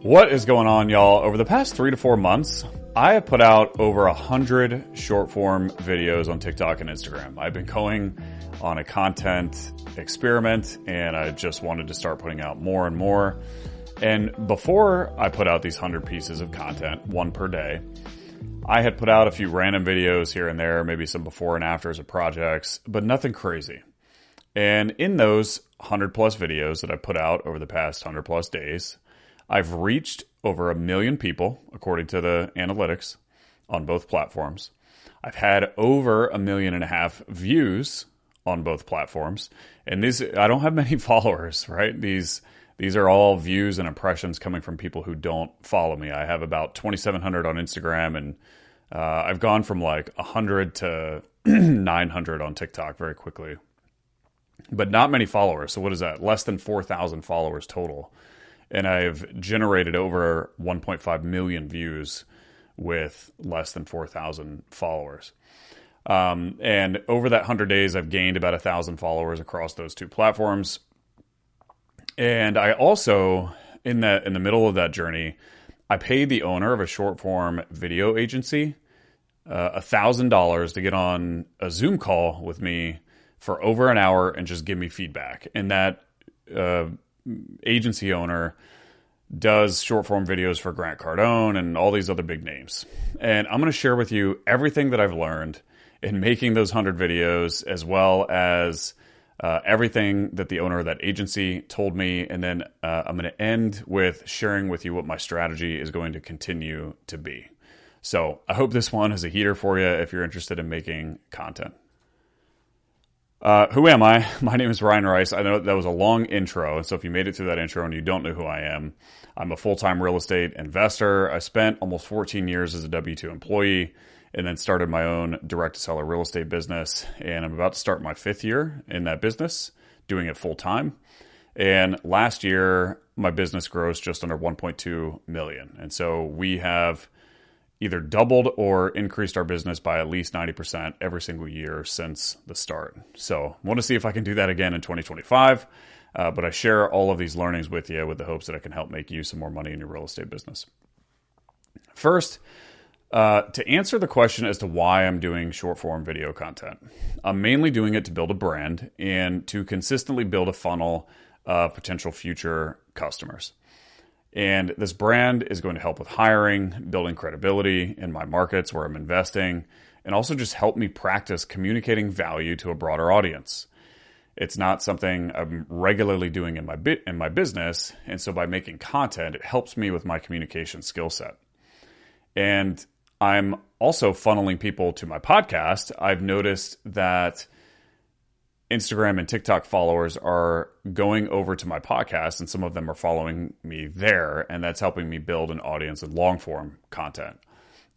What is going on, y'all? Over the past 3 to 4 months, I have put out over 100 short form videos on TikTok and Instagram. I've been going on a content experiment and I just wanted to start putting out more and more. And before I put out these 100 pieces of content, one per day, I had put out a few random videos here and there, maybe some before and afters of projects, but nothing crazy. And in those 100 plus videos that I put out over the past 100 plus days, I've reached over 1 million people, according to the analytics, on both platforms. I've had over 1.5 million views on both platforms. And I don't have many followers, right? These are all views and impressions coming from people who don't follow me. I have about 2,700 on Instagram, and I've gone from like 100 to 900 on TikTok very quickly. But not many followers. So what is that? Less than 4,000 followers total. And I've generated over 1.5 million views with less than 4,000 followers. And over that 100 days, I've gained about 1,000 followers across those two platforms. And I also, in the middle of that journey, I paid the owner of a short form video agency $1,000 to get on a Zoom call with me for over an hour and just give me feedback. And that agency owner does short form videos for Grant Cardone and all these other big names. And I'm going to share with you everything that I've learned in making those 100 videos, as well as everything that the owner of that agency told me. And then I'm going to end with sharing with you what my strategy is going to continue to be. So I hope this one is a heater for you if you're interested in making content. Who am I? My name is Ryan Rice. I know that was a long intro, and so if you made it through that intro and you don't know who I am, I'm a full-time real estate investor. I spent almost 14 years as a W-2 employee and then started my own direct-to-seller real estate business, and I'm about to start my 5th year in that business, doing it full-time. And last year, my business grossed just under 1.2 million, and so we have either doubled or increased our business by at least 90% every single year since the start. So I want to see if I can do that again in 2025. But I share all of these learnings with you with the hopes that I can help make you some more money in your real estate business. First, to answer the question as to why I'm doing short form video content, I'm mainly doing it to build a brand and to consistently build a funnel of potential future customers. And this brand is going to help with hiring, building credibility in my markets where I'm investing, and also just help me practice communicating value to a broader audience. It's not something I'm regularly doing in my business, and so by making content, it helps me with my communication skill set. And I'm also funneling people to my podcast. I've noticed that Instagram and TikTok followers are going over to my podcast, and some of them are following me there, and that's helping me build an audience of long form content.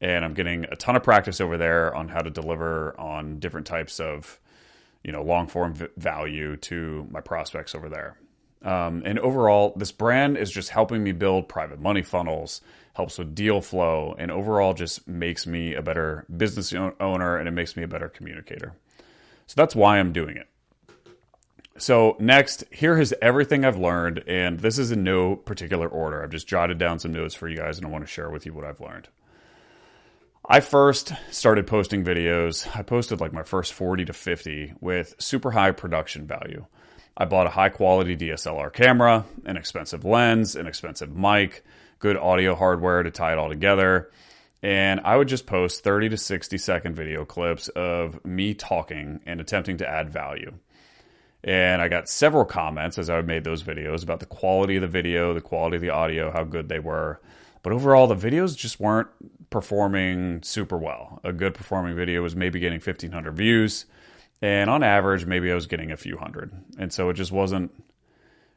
And I'm getting a ton of practice over there on how to deliver on different types of, long form value to my prospects over there. And overall, this brand is just helping me build private money funnels, helps with deal flow, and overall just makes me a better business owner, and it makes me a better communicator. So that's why I'm doing it. So next, here is everything I've learned, and this is in no particular order. I've just jotted down some notes for you guys, and I want to share with you what I've learned. I first started posting videos. I posted like my first 40 to 50 with super high production value. I bought a high quality DSLR camera, an expensive lens, an expensive mic, good audio hardware to tie it all together. And I would just post 30 to 60 second video clips of me talking and attempting to add value. And I got several comments as I made those videos about the quality of the video, the quality of the audio, how good they were. But overall, the videos just weren't performing super well. A good performing video was maybe getting 1,500 views. And on average, maybe I was getting a few hundred. And so it just wasn't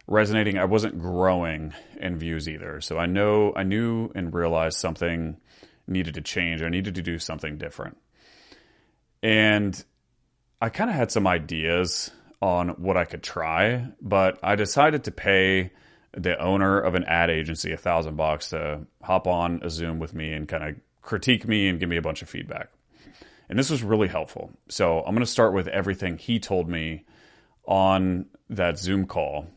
resonating. I wasn't growing in views either. So I knew and realized something needed to change. I needed to do something different. And I kind of had some ideas on what I could try, but I decided to pay the owner of an ad agency $1,000 to hop on a Zoom with me and kind of critique me and give me a bunch of feedback. And this was really helpful. So I'm going to start with everything he told me on that Zoom call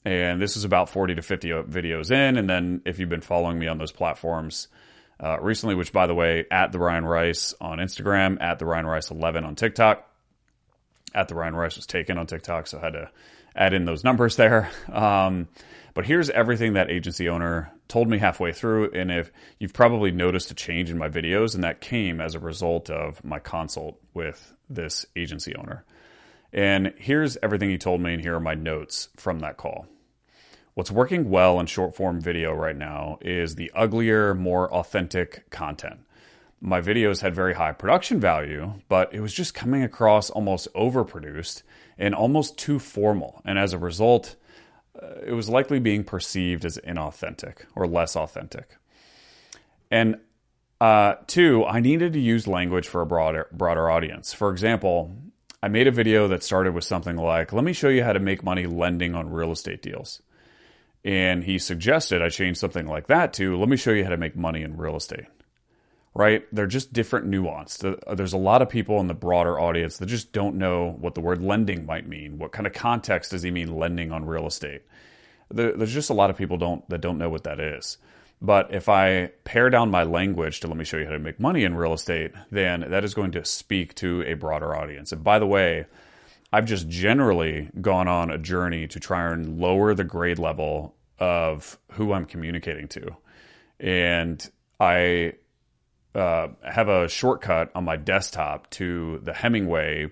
And this is about 40 to 50 videos in. And then if you've been following me on those platforms recently, which by the way, at the Ryan Rice on Instagram, at the Ryan Rice 11 on TikTok, at the Ryan Rice was taken on TikTok, so I had to add in those numbers there. But here's everything that agency owner told me halfway through. And if you've probably noticed a change in my videos, and that came as a result of my consult with this agency owner. And here's everything he told me, and here are my notes from that call. What's working well in short form video right now is the uglier, more authentic content. My videos had very high production value, but it was just coming across almost overproduced and almost too formal. And as a result, it was likely being perceived as inauthentic or less authentic. And two, I needed to use language for a broader audience. For example, I made a video that started with something like, let me show you how to make money lending on real estate deals. And he suggested I change something like that to, let me show you how to make money in real estate. Right? They're just different nuance. There's a lot of people in the broader audience that just don't know what the word lending might mean. What kind of context does he mean lending on real estate? There's just a lot of people that don't know what that is. But if I pare down my language to let me show you how to make money in real estate, then that is going to speak to a broader audience. And by the way, I've just generally gone on a journey to try and lower the grade level of who I'm communicating to. And I have a shortcut on my desktop to the Hemingway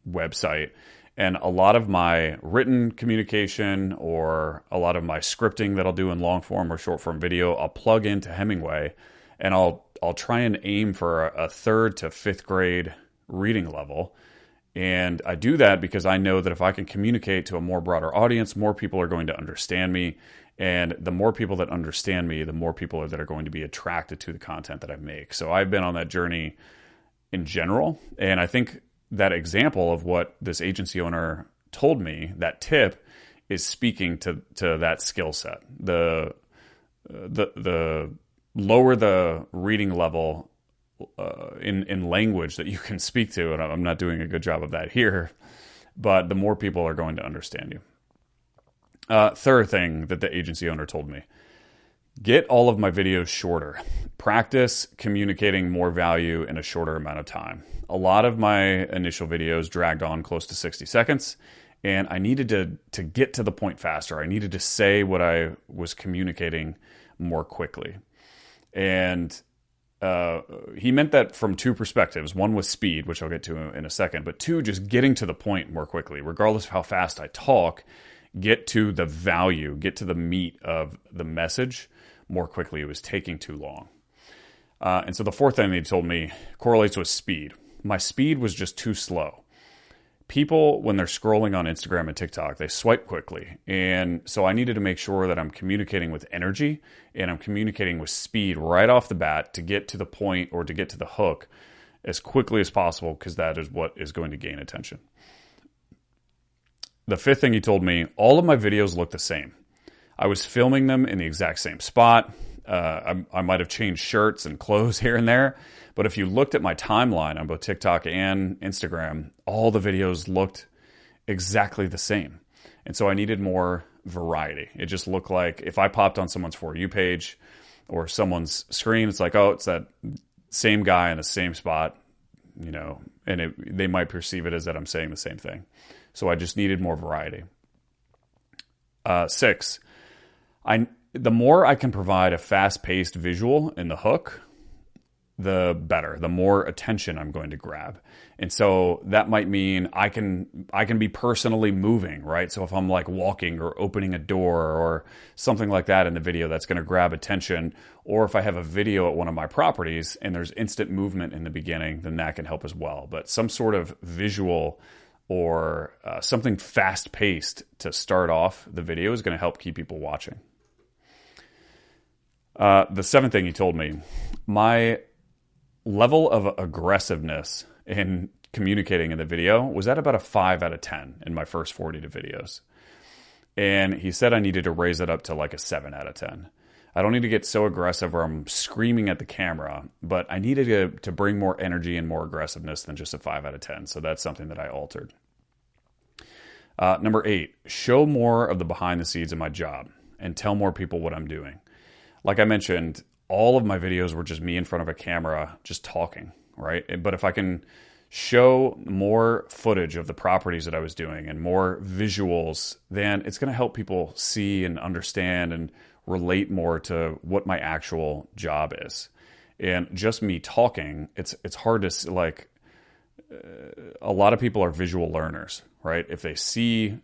website, and a lot of my written communication or a lot of my scripting that I'll do in long form or short form video, I'll plug into Hemingway, and I'll try and aim for a 3rd to 5th grade reading level. And I do that because I know that if I can communicate to a more broader audience, more people are going to understand me. And the more people that understand me, the more people that are going to be attracted to the content that I make. So I've been on that journey in general. And I think that example of what this agency owner told me, that tip, is speaking to that skill set. The lower the reading level in language that you can speak to, and I'm not doing a good job of that here, but the more people are going to understand you. Third thing that the agency owner told me, get all of my videos shorter. Practice communicating more value in a shorter amount of time. A lot of my initial videos dragged on close to 60 seconds, and I needed to get to the point faster. I needed to say what I was communicating more quickly. And he meant that from two perspectives. One was speed, which I'll get to in a second, but two, just getting to the point more quickly. Regardless of how fast I talk, get to the value, get to the meat of the message more quickly. It was taking too long. And so the fourth thing they told me correlates with speed. My speed was just too slow. People, when they're scrolling on Instagram and TikTok, they swipe quickly. And so I needed to make sure that I'm communicating with energy and I'm communicating with speed right off the bat to get to the point or to get to the hook as quickly as possible, because that is what is going to gain attention. The fifth thing he told me, all of my videos look the same. I was filming them in the exact same spot. I might have changed shirts and clothes here and there, but if you looked at my timeline on both TikTok and Instagram, all the videos looked exactly the same. And so I needed more variety. It just looked like if I popped on someone's For You page or someone's screen, it's like, oh, it's that same guy in the same spot, and they might perceive it as that I'm saying the same thing. So I just needed more variety. 6, the more I can provide a fast-paced visual in the hook, the better, the more attention I'm going to grab. And so that might mean I can be personally moving, right? So if I'm like walking or opening a door or something like that in the video, that's going to grab attention. Or if I have a video at one of my properties and there's instant movement in the beginning, then that can help as well. But some sort of visual or something fast-paced to start off the video is going to help keep people watching. The seventh thing he told me, my level of aggressiveness in communicating in the video was at about a 5 out of 10 in my first 40 videos. And he said I needed to raise it up to like a 7 out of 10. I don't need to get so aggressive where I'm screaming at the camera, but I needed to bring more energy and more aggressiveness than just a 5 out of 10. So that's something that I altered. Number 8, show more of the behind the scenes of my job and tell more people what I'm doing. Like I mentioned, all of my videos were just me in front of a camera, just talking, right? But if I can show more footage of the properties that I was doing and more visuals, then it's going to help people see and understand and relate more to what my actual job is. And just me talking, it's hard to, like, a lot of people are visual learners, right? If they see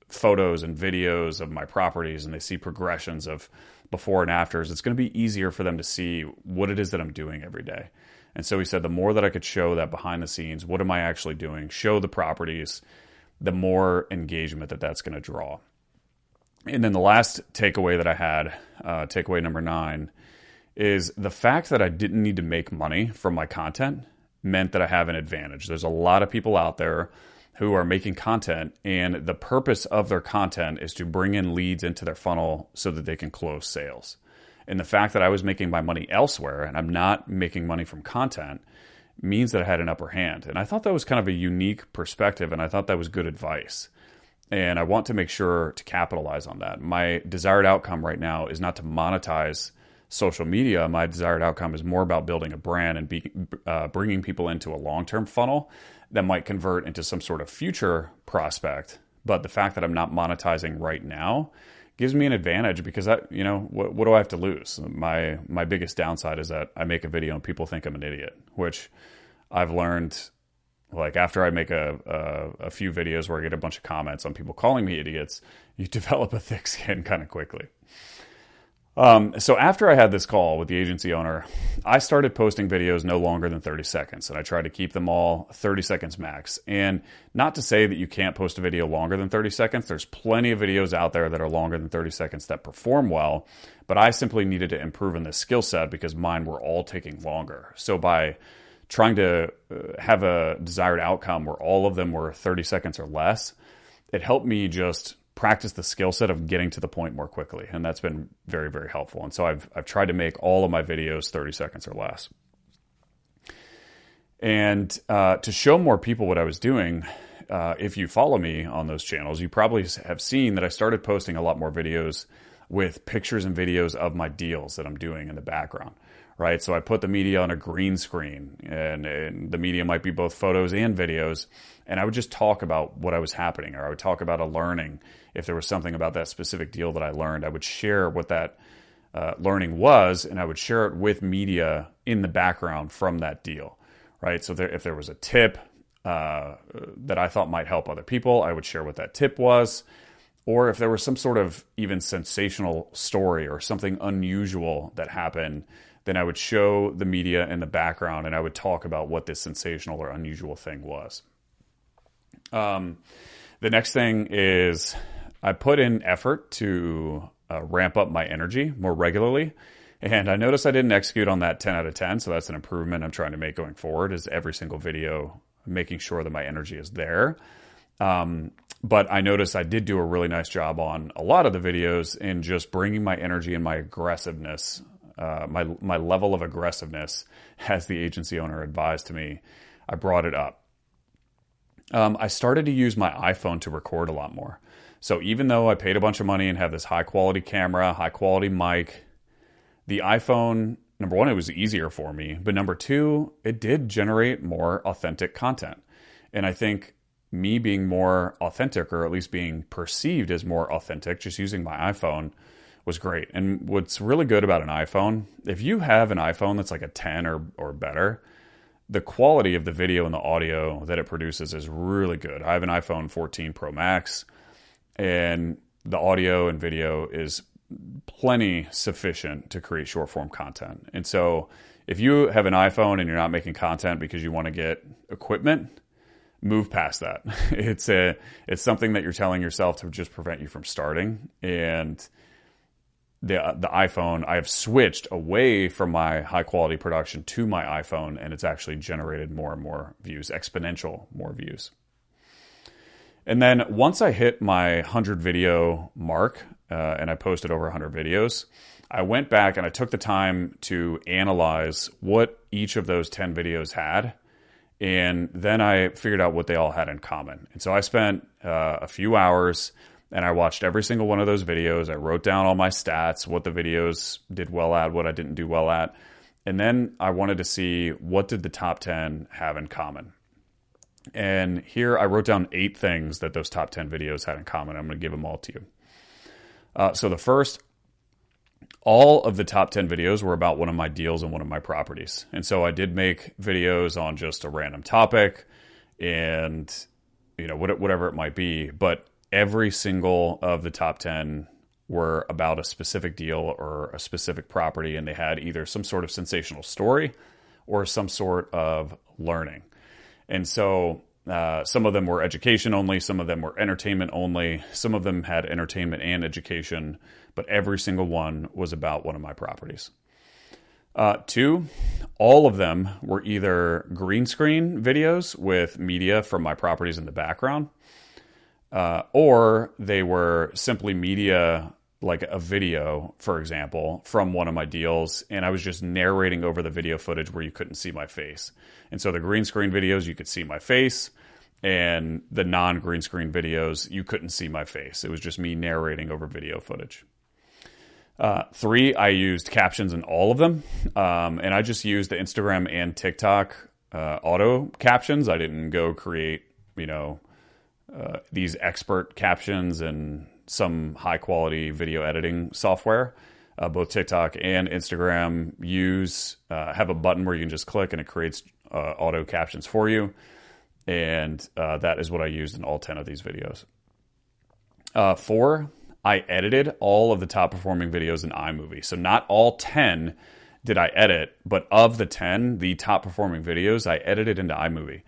photos and videos of my properties and they see progressions of before and afters, it's going to be easier for them to see what it is that I'm doing every day. And so he said, the more that I could show that behind the scenes, what am I actually doing, show the properties, the more engagement that that's going to draw. And then the last takeaway that I had, takeaway number 9, is the fact that I didn't need to make money from my content meant that I have an advantage. There's a lot of people out there who are making content, and the purpose of their content is to bring in leads into their funnel so that they can close sales. And the fact that I was making my money elsewhere and I'm not making money from content means that I had an upper hand. And I thought that was kind of a unique perspective, and I thought that was good advice. And I want to make sure to capitalize on that. My desired outcome right now is not to monetize social media. My desired outcome is more about building a brand and bringing people into a long-term funnel that might convert into some sort of future prospect. But the fact that I'm not monetizing right now gives me an advantage, because what do I have to lose? My biggest downside is that I make a video and people think I'm an idiot, which I've learned, like, after I make a few videos where I get a bunch of comments on people calling me idiots, you develop a thick skin kind of quickly. So after I had this call with the agency owner, I started posting videos no longer than 30 seconds, and I tried to keep them all 30 seconds max. And not to say that you can't post a video longer than 30 seconds. There's plenty of videos out there that are longer than 30 seconds that perform well, but I simply needed to improve in this skill set because mine were all taking longer. So by trying to have a desired outcome where all of them were 30 seconds or less, it helped me just practice the skill set of getting to the point more quickly. And that's been very, very helpful. And so I've tried to make all of my videos 30 seconds or less. And to show more people what I was doing, if you follow me on those channels, you probably have seen that I started posting a lot more videos with pictures and videos of my deals that I'm doing in the background, right? So I put the media on a green screen, and the media might be both photos and videos. And I would just talk about what I was happening, or I would talk about a learning. If there was something about that specific deal that I learned, I would share what that learning was, and I would share it with media in the background from that deal, right? So if there was a tip that I thought might help other people, I would share what that tip was. Or if there was some sort of even sensational story or something unusual that happened, then I would show the media in the background, and I would talk about what this sensational or unusual thing was. The next thing is I put in effort to ramp up my energy more regularly. And I noticed I didn't execute on that 10 out of 10. So that's an improvement I'm trying to make going forward, is every single video, making sure that my energy is there. But I noticed I did do a really nice job on a lot of the videos in just bringing my energy and my aggressiveness, my level of aggressiveness, as the agency owner advised to me, I brought it up. I started to use my iPhone to record a lot more. So even though I paid a bunch of money and have this high quality camera, high quality mic, the iPhone, number one, it was easier for me. But number two, it did generate more authentic content. And I think me being more authentic, or at least being perceived as more authentic, just using my iPhone, was great. And what's really good about an iPhone, if you have an iPhone that's like a 10 or better, the quality of the video and the audio that it produces is really good. I have an iPhone 14 Pro Max, and the audio and video is plenty sufficient to create short form content. And so if you have an iPhone and you're not making content because you want to get equipment, move past that. It's something that you're telling yourself to just prevent you from starting. And the iPhone, I have switched away from my high quality production to my iPhone, and it's actually generated more and more views, exponential more views. And then once I hit my 100 video mark, and I posted over 100 videos, I went back and I took the time to analyze what each of those 10 videos had And then I figured out what they all had in common. And so I spent a few hours and I watched every single one of those videos. I wrote down all my stats, what the videos did well at, what I didn't do well at. And then I wanted to see what did the top 10 have in common. And here I wrote down 8 things that those top 10 videos had in common. I'm going to give them all to you. So the first, all of the top 10 videos were about one of my deals and one of my properties. And so I did make videos on just a random topic and, whatever it might be. But every single of the top 10 were about a specific deal or a specific property. And they had either some sort of sensational story or some sort of learning. And so some of them were education only. Some of them were entertainment only. Some of them had entertainment and education, but every single one was about one of my properties. 2, all of them were either green screen videos with media from my properties in the background, or they were simply media like a video, for example, from one of my deals, and I was just narrating over the video footage where you couldn't see my face. And so the green screen videos, you could see my face, and the non-green screen videos, you couldn't see my face. It was just me narrating over video footage. 3, I used captions in all of them, and I just used the Instagram and TikTok auto captions. I didn't go create, these expert captions and some high-quality video editing software. Both TikTok and Instagram have a button where you can just click and it creates auto captions for you. And that is what I used in all 10 of these videos. 4, I edited all of the top performing videos in iMovie. So not all 10 did I edit, but of the 10, the top performing videos, I edited into iMovie.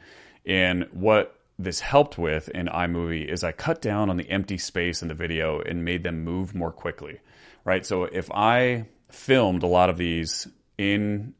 And what this helped with in iMovie is I cut down on the empty space in the video and made them move more quickly, right? So if I filmed a lot of these on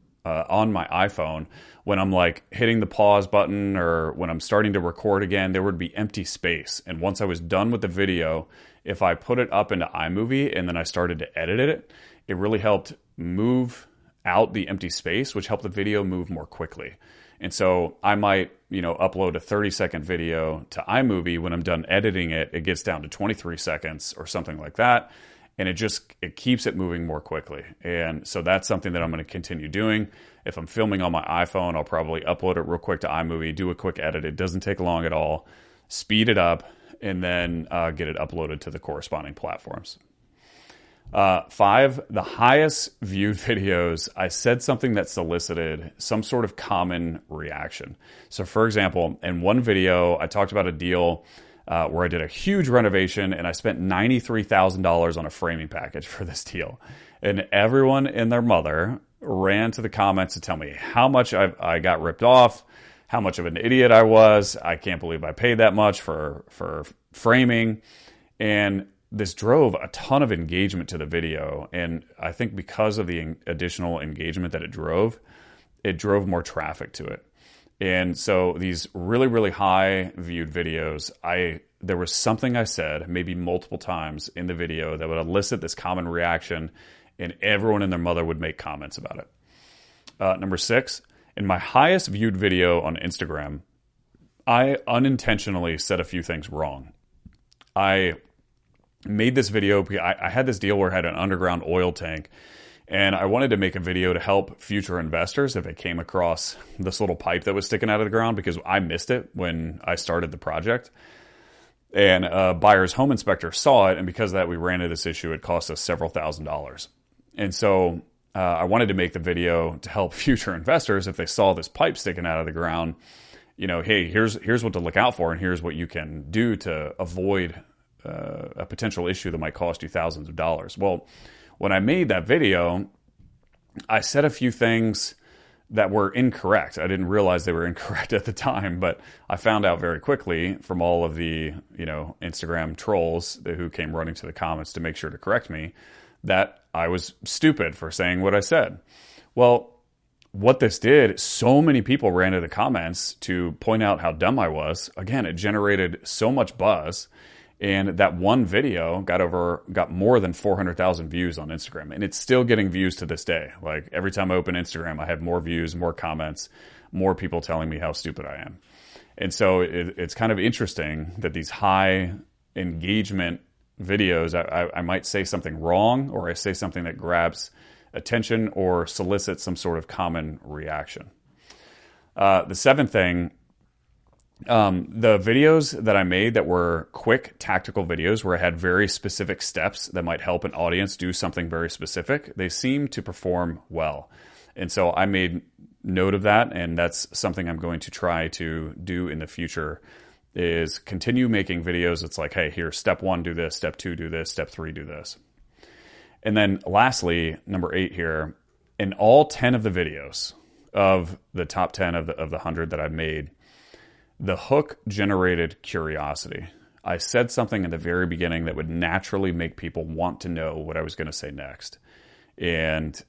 my iPhone, when I'm like hitting the pause button or when I'm starting to record again, there would be empty space. And once I was done with the video, if I put it up into iMovie and then I started to edit it, it really helped move out the empty space, which helped the video move more quickly. And so I might, upload a 30-second video to iMovie. When I'm done editing it, it gets down to 23 seconds or something like that. And it keeps it moving more quickly. And so that's something that I'm going to continue doing. If I'm filming on my iPhone, I'll probably upload it real quick to iMovie, do a quick edit. It doesn't take long at all. Speed it up, and then get it uploaded to the corresponding platforms. 5, the highest viewed videos, I said something that solicited some sort of common reaction. So for example, in one video, I talked about a deal where I did a huge renovation and I spent $93,000 on a framing package for this deal. And everyone and their mother ran to the comments to tell me how much I got ripped off, how much of an idiot I was. I can't believe I paid that much for framing. And this drove a ton of engagement to the video. And I think because of the additional engagement that it drove more traffic to it. And so these really, really high viewed videos, there was something I said maybe multiple times in the video that would elicit this common reaction, and everyone and their mother would make comments about it. Number 6, in my highest viewed video on Instagram, I unintentionally said a few things wrong. I made this video because I had this deal where I had an underground oil tank, and I wanted to make a video to help future investors if they came across this little pipe that was sticking out of the ground, because I missed it when I started the project. And a buyer's home inspector saw it, and because of that, we ran into this issue. It cost us several $1,000s. And so I wanted to make the video to help future investors if they saw this pipe sticking out of the ground. Hey, here's what to look out for, and here's what you can do to avoid a potential issue that might cost you thousands of dollars. Well, when I made that video, I said a few things that were incorrect. I didn't realize they were incorrect at the time, but I found out very quickly from all of the, Instagram trolls who came running to the comments to make sure to correct me that I was stupid for saying what I said. Well, what this did, so many people ran to the comments to point out how dumb I was. Again, it generated so much buzz. And that one video got more than 400,000 views on Instagram. And it's still getting views to this day. Like every time I open Instagram, I have more views, more comments, more people telling me how stupid I am. And so it's kind of interesting that these high engagement videos, I might say something wrong, or I say something that grabs attention or solicits some sort of common reaction. The seventh thing, the videos that I made that were quick tactical videos where I had very specific steps that might help an audience do something very specific, they seem to perform well. And so I made note of that, and that's something I'm going to try to do in the future, is continue making videos. It's like, hey, here, step 1, do this, step 2, do this, step 3, do this. And then lastly, number 8 here, in all 10 of the videos of the top 10 of the 100 that I've made, the hook generated curiosity. I said something in the very beginning that would naturally make people want to know what I was going to say next. And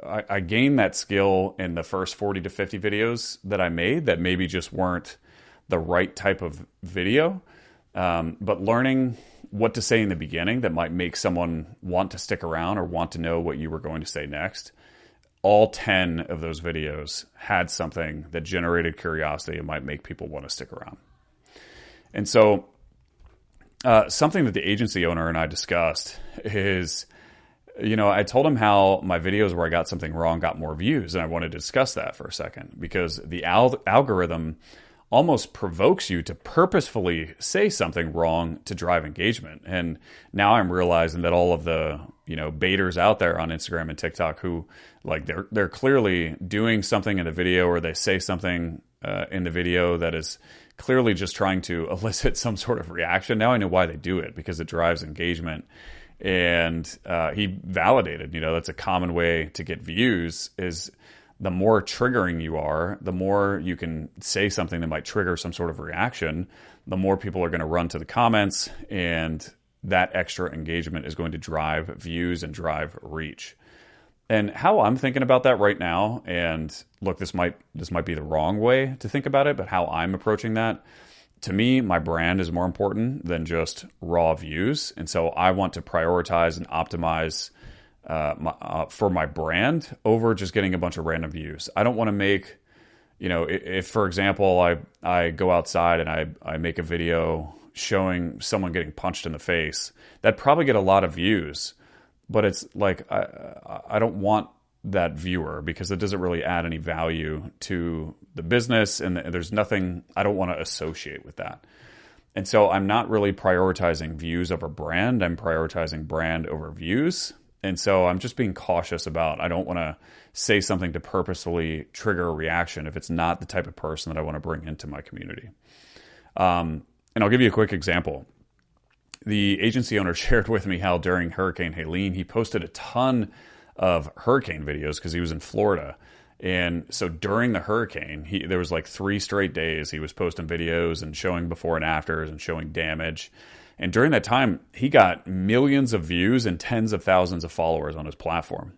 I gained that skill in the first 40 to 50 videos that I made that maybe just weren't the right type of video. But learning what to say in the beginning that might make someone want to stick around or want to know what you were going to say next. All 10 of those videos had something that generated curiosity and might make people want to stick around. And so something that the agency owner and I discussed is, I told him how my videos where I got something wrong got more views, and I wanted to discuss that for a second, because the algorithm almost provokes you to purposefully say something wrong to drive engagement. And now I'm realizing that all of the, baiters out there on Instagram and TikTok who, like, they're clearly doing something in the video, or they say something in the video that is clearly just trying to elicit some sort of reaction. Now I know why they do it, because it drives engagement. And he validated, that's a common way to get views, is the more triggering you are, the more you can say something that might trigger some sort of reaction, the more people are going to run to the comments, and that extra engagement is going to drive views and drive reach. And how I'm thinking about that right now, and look, this might be the wrong way to think about it, but how I'm approaching that, to me, my brand is more important than just raw views. And so I want to prioritize and optimize for my brand over just getting a bunch of random views. I don't want to make, if for example, I go outside and I make a video showing someone getting punched in the face, that'd probably get a lot of views, but it's like, I don't want that viewer, because it doesn't really add any value to the business, and there's nothing I don't want to associate with that. And so I'm not really prioritizing views over brand. I'm prioritizing brand over views. And so I'm just being cautious about, I don't want to say something to purposefully trigger a reaction if it's not the type of person that I want to bring into my community. And I'll give you a quick example. The agency owner shared with me how during Hurricane Helene, he posted a ton of hurricane videos because he was in Florida. And so during the hurricane, there was like 3 straight days he was posting videos and showing before and afters and showing damage. And during that time, he got millions of views and tens of thousands of followers on his platform.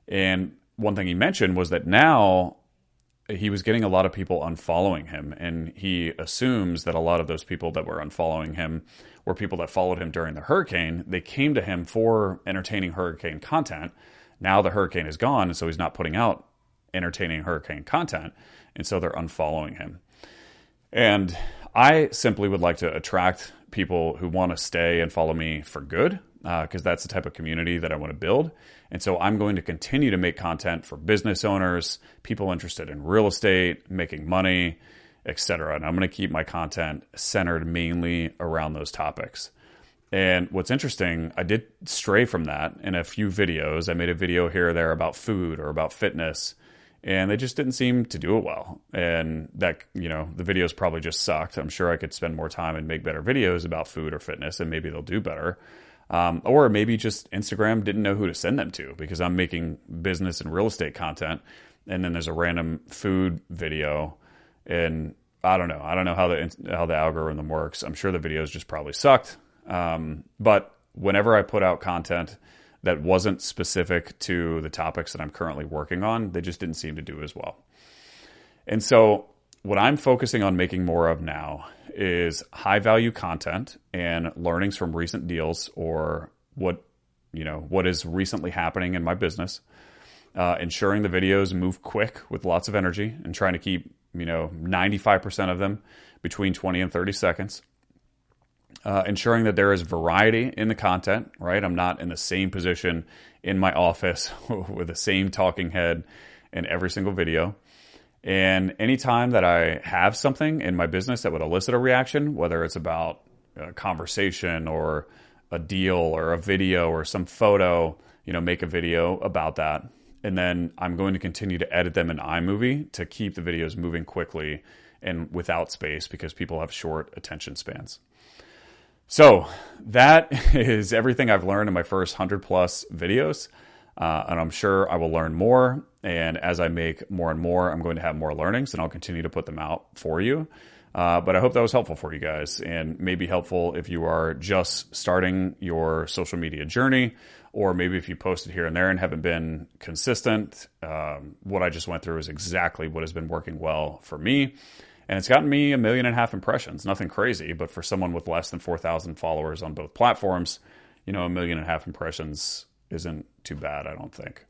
And one thing he mentioned was that now he was getting a lot of people unfollowing him. And he assumes that a lot of those people that were unfollowing him were people that followed him during the hurricane. They came to him for entertaining hurricane content. Now the hurricane is gone, and so he's not putting out entertaining hurricane content, and so they're unfollowing him. And I simply would like to attract people who want to stay and follow me for good, because that's the type of community that I want to build. And so I'm going to continue to make content for business owners, people interested in real estate, making money, etc. And I'm going to keep my content centered mainly around those topics. And what's interesting, I did stray from that in a few videos. I made a video here or there about food or about fitness, and they just didn't seem to do it well. And that, the videos probably just sucked. I'm sure I could spend more time and make better videos about food or fitness, and maybe they'll do better. Or maybe just Instagram didn't know who to send them to, because I'm making business and real estate content, and then there's a random food video, and I don't know. I don't know how the algorithm works. I'm sure the videos just probably sucked. But whenever I put out content that wasn't specific to the topics that I'm currently working on, they just didn't seem to do as well. And so what I'm focusing on making more of now is high value content and learnings from recent deals or what is recently happening in my business. Ensuring the videos move quick with lots of energy and trying to keep 95% of them between 20 and 30 seconds. Ensuring that there is variety in the content, right? I'm not in the same position in my office with the same talking head in every single video. And anytime that I have something in my business that would elicit a reaction, whether it's about a conversation or a deal or a video or some photo, make a video about that. And then I'm going to continue to edit them in iMovie to keep the videos moving quickly and without space because people have short attention spans. So that is everything I've learned in my first 100 plus videos. And I'm sure I will learn more. And as I make more and more, I'm going to have more learnings and I'll continue to put them out for you. But I hope that was helpful for you guys and maybe helpful if you are just starting your social media journey, or maybe if you posted here and there and haven't been consistent. What I just went through is exactly what has been working well for me. And it's gotten me 1.5 million impressions. Nothing crazy, but for someone with less than 4,000 followers on both platforms, 1.5 million impressions isn't too bad, I don't think.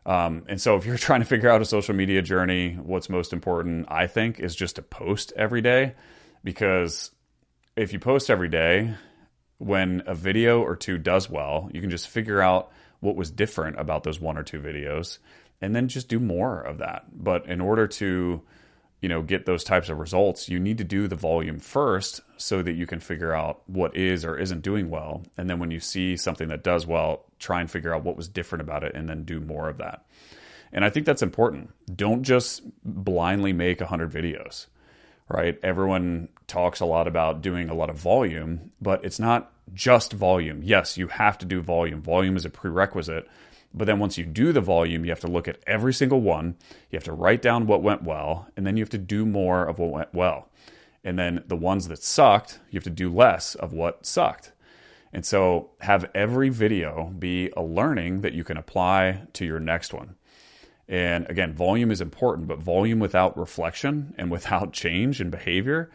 And so if you're trying to figure out a social media journey, what's most important, I think, is just to post every day. Because if you post every day, when a video or two does well, you can just figure out what was different about those 1 or 2 videos and then just do more of that. But in order to get those types of results, you need to do the volume first so that you can figure out what is or isn't doing well. And then when you see something that does well, try and figure out what was different about it and then do more of that. And I think that's important. Don't just blindly make 100 videos, right? Everyone talks a lot about doing a lot of volume, but it's not just volume. Yes, you have to do volume. Volume is a prerequisite. But then once you do the volume, you have to look at every single one. You have to write down what went well, and then you have to do more of what went well. And then the ones that sucked, you have to do less of what sucked. And so have every video be a learning that you can apply to your next one. And again, volume is important, but volume without reflection and without change in behavior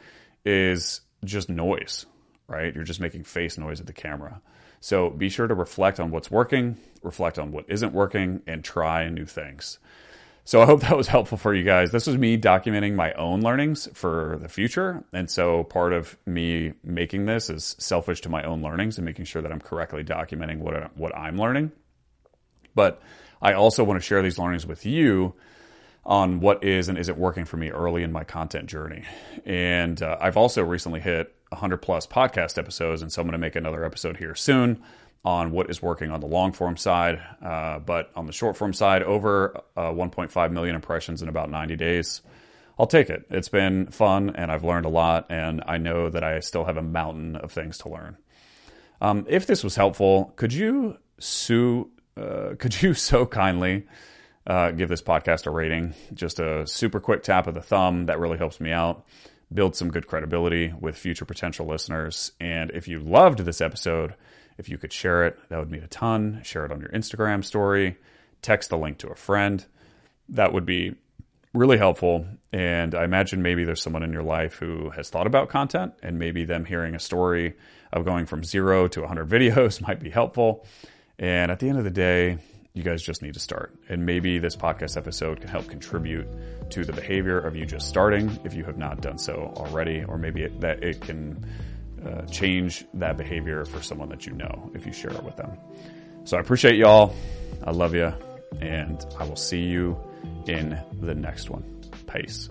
is just noise, right? You're just making face noise at the camera. So be sure to reflect on what's working, reflect on what isn't working, and try new things. So I hope that was helpful for you guys. This was me documenting my own learnings for the future. And so part of me making this is selfish to my own learnings and making sure that I'm correctly documenting what I'm learning. But I also want to share these learnings with you on what is and isn't working for me early in my content journey. And I've also recently hit 100 plus podcast episodes. And so I'm going to make another episode here soon on what is working on the long form side. But on the short form side, over 1.5 million impressions in about 90 days. I'll take it. It's been fun and I've learned a lot. And I know that I still have a mountain of things to learn. If this was helpful, could you so kindly give this podcast a rating? Just a super quick tap of the thumb. That really helps me out. Build some good credibility with future potential listeners. And if you loved this episode, if you could share it, that would mean a ton. Share it on your Instagram story. Text the link to a friend. That would be really helpful. And I imagine maybe there's someone in your life who has thought about content, and maybe them hearing a story of going from 0 to 100 videos might be helpful. And at the end of the day, you guys just need to start. And maybe this podcast episode can help contribute to the behavior of you just starting if you have not done so already, or maybe it can change that behavior for someone that you know if you share it with them. So I appreciate y'all. I love you. And I will see you in the next one. Peace.